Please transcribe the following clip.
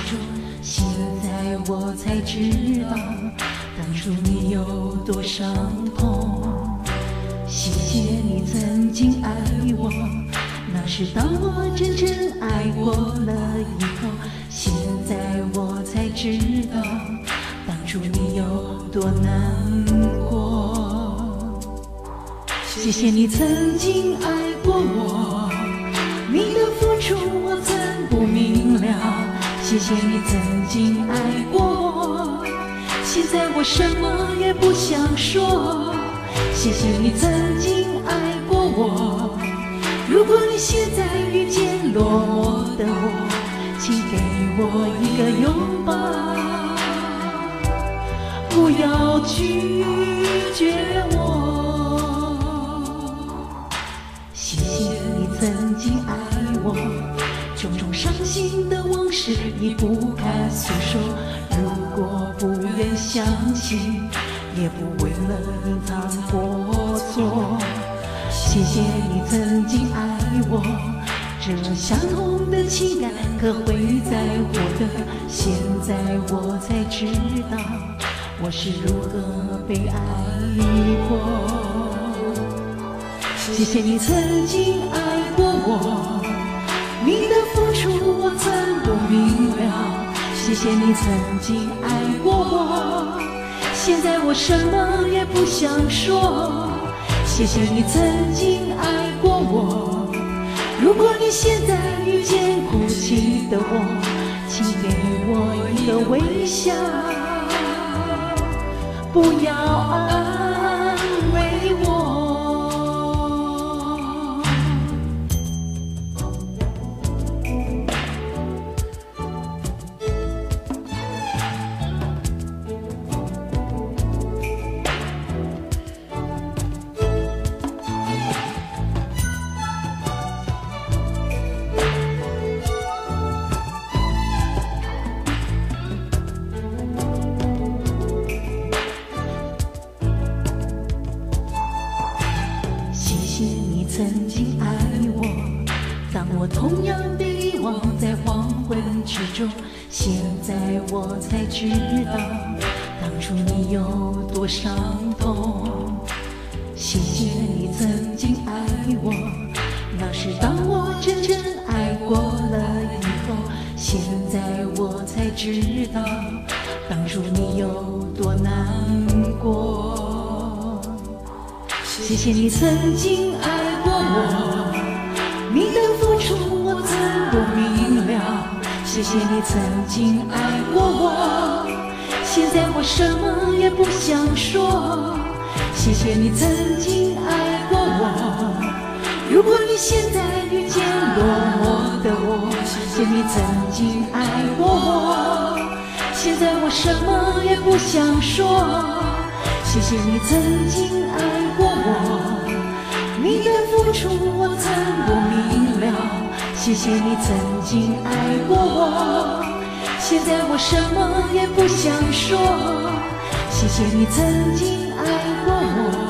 中，现在我才知道，当初你有多伤痛。谢谢你曾经爱我，那是当我真正爱过了以后，现在我才知道，当初你有多难过。谢谢你曾经爱过我，你的付出我曾不明了。谢谢你曾经爱过我，现在我什么也不想说。谢谢你曾经爱过我，如果你现在遇见落寞的我，请给我一个拥抱，不要拒绝我。谢谢你曾经爱我，种种伤心的往事已不堪诉说。如果不愿想起，也不为了隐藏过错。谢谢你曾经爱我，这相同的情感可会在我的，现在我才知道我是如何被爱过。谢谢你曾经爱过我，你的付出我曾不明了。谢谢你曾经爱过我，现在我什么也不想说。谢谢你曾经爱过我，如果你现在遇见哭泣的我，请给我一个微笑，不要安慰我。曾经爱我，当我同样被遗忘在黄昏之中，现在我才知道，当初你有多伤痛。谢谢你曾经爱我，那是当我真正爱过了以后，现在我才知道，当初你有多难过。谢谢你曾经爱过我，你的付出我曾不明了。谢谢你曾经爱过我，现在我什么也不想说。谢谢你曾经爱过我，如果你现在遇见落寞的我，谢谢你曾经爱过我，现在我什么也不想说。谢谢你曾经爱过我，你的付出我曾不明了。谢谢你曾经爱过我，现在我什么也不想说。谢谢你曾经爱过我。